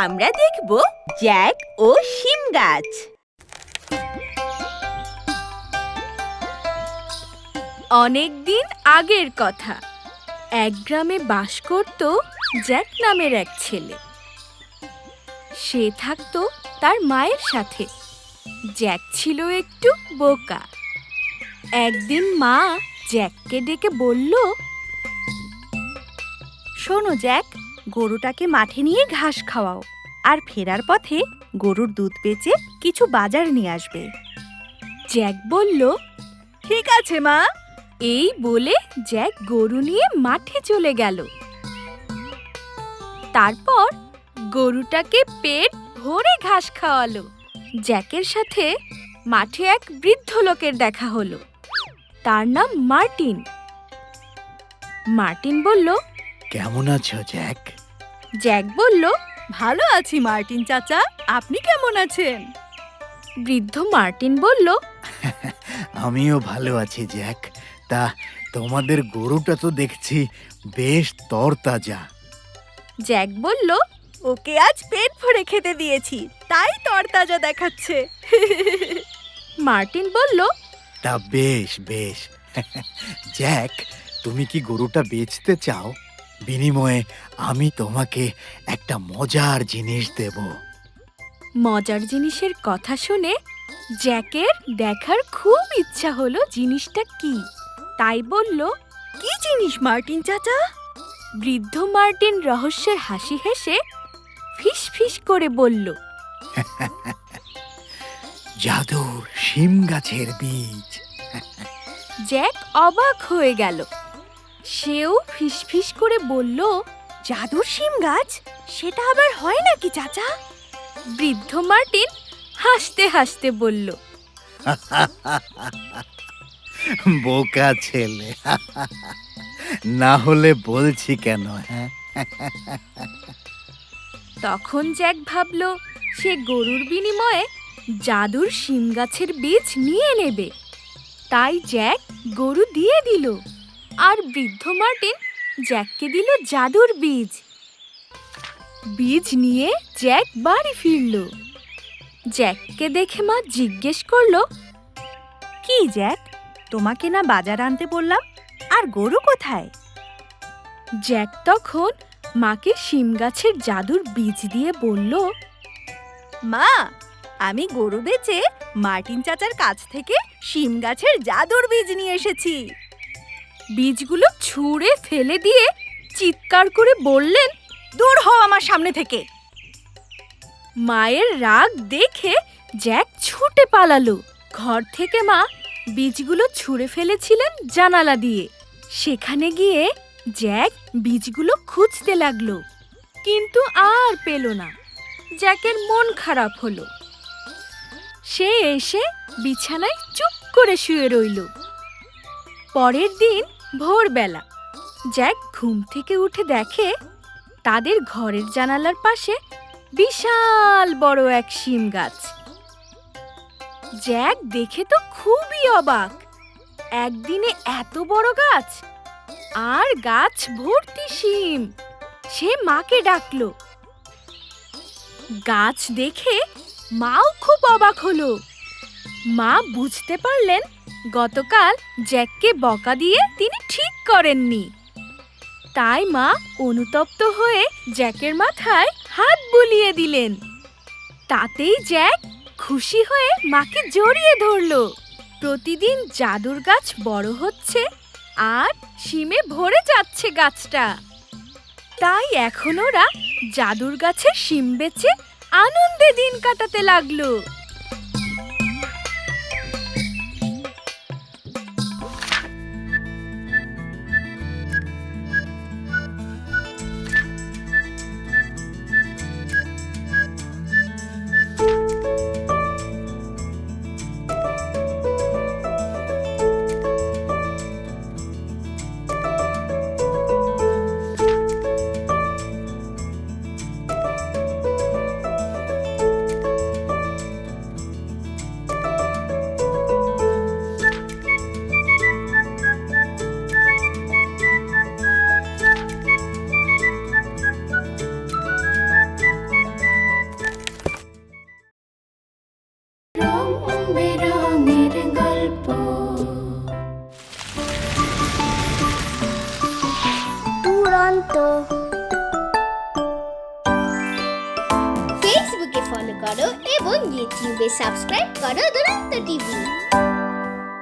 আমরা দেখব জ্যাক ও শিম গাছ। অনেক দিন আগের কথা। এক গ্রামে বাস করত জ্যাক নামের এক ছেলে। সে থাকতো তার মায়ের সাথে। জ্যাক ছিল একটু বোকা। একদিন মা জ্যাককে ডেকে বলল, শোনো জ্যাক, গরুটাকে মাঠে নিয়ে ঘাস খাওয়াও, আর ফেরার পথে গরুর দুধ বেচে কিছু বাজার নিয়ে আসবে। জ্যাক বলল, ঠিক আছে মা। এই বলে জ্যাক গরু নিয়ে মাঠে চলে গেল। তারপর গরুটাকে পেট ভরে ঘাস খাওয়ালো। জ্যাকের সাথে মাঠে এক বৃদ্ধ লোকের দেখা হলো। তার নাম মার্টিন। মার্টিন বলল, কেমন আছো জ্যাক? জ্যাক বলল, ভালো আছি মার্টিন চাচা, আপনি কেমন আছেন? বৃদ্ধ মার্টিন বলল, আমিও ভালো আছি জ্যাক। তা তোমাদের গরুটা তো দেখছি বেশ তরতাজা। জ্যাক বলল, ওকে আজ পেট ভরে খেতে দিয়েছি, তাই তরতাজা দেখাচ্ছে। মার্টিন বলল, তা বেশ বেশ। জ্যাক, তুমি কি গরুটা বেচতে চাও? বিনিময়ে আমি তোমাকে একটা মজার জিনিস দেব। মজার জিনিসের কথা শুনে জ্যাকের দেখার খুব ইচ্ছা হলো জিনিসটা কি। তাই বলল, কি জিনিস মার্টিন চাচা? বৃদ্ধ মার্টিন রহস্যের হাসি হেসে ফিস ফিস করে বলল, জাদুর শিম গাছের বীজ। জ্যাক অবাক হয়ে গেল। সেও ফিস ফিস করে বলল, জাদুর শিম গাছ? সেটা আবার হয় নাকি চাচা? বৃদ্ধ মার্টিন হাসতে হাসতে বলল, বোকা ছেলে, না হলে বলছি কেন? হ্যাঁ, তখন জ্যাক ভাবল সে গরুর বিনিময়ে জাদুর শিম গাছের বীজ নিয়ে নেবে। তাই জ্যাক গরু দিয়ে দিল, আর বৃদ্ধ মার্টিন জ্যাককে দিল জাদুর বীজ। বীজ নিয়ে জ্যাক বাড়ি ফিরল। জ্যাককে দেখে মা জিজ্ঞেস করলো, কি জ্যাক, তোমাকে না বাজার আনতে বললাম, আর গরু কোথায়? জ্যাক তখন মাকে শিম গাছের জাদুর বীজ দিয়ে বলল, মা, আমি গরু বেচে মার্টিন চাচার কাছ থেকে শিম গাছের জাদুর বীজ নিয়ে এসেছি। বীজগুলো ছুঁড়ে ফেলে দিয়ে চিৎকার করে বললেন, দূর হও আমার সামনে থেকে। মায়ের রাগ দেখে জ্যাক ছুটে পালালো। ঘর থেকে মা বীজগুলো ছুঁড়ে ফেলেছিলেন জানালা দিয়ে। সেখানে গিয়ে জ্যাক বীজগুলো খুঁজতে লাগলো, কিন্তু আর পেল না। জ্যাকের মন খারাপ হলো। সে এসে বিছানায় চুপ করে শুয়ে রইল। পরের দিন ভোরবেলা জ্যাক ঘুম থেকে উঠে দেখে তাদের ঘরের জানালার পাশে বিশাল বড় এক শিম গাছ। জ্যাক দেখে তো খুবই অবাক। একদিনে এত বড় গাছ, আর গাছ ভর্তি শিম। সে মাকে ডাকলো। গাছ দেখে মাও খুব অবাক হলো। মা বুঝতে পারলেন গতকাল জ্যাককে বকা দিয়ে তিনি ঠিক করেননি। তাই মা অনুতপ্ত হয়ে জ্যাকের মাথায় হাত বুলিয়ে দিলেন। তাতেই জ্যাক খুশি হয়ে মাকে জড়িয়ে ধরল। প্রতিদিন জাদুর গাছ বড় হচ্ছে আর শিমে ভরে যাচ্ছে গাছটা। তাই এখন ওরা জাদুর গাছের শিম বেচে আনন্দে দিন কাটাতে লাগলো। দুরন্ত। ফেসবুকে ফলো করো এবং ইউটিউবে সাবস্ক্রাইব করো দুরন্ত টিভি।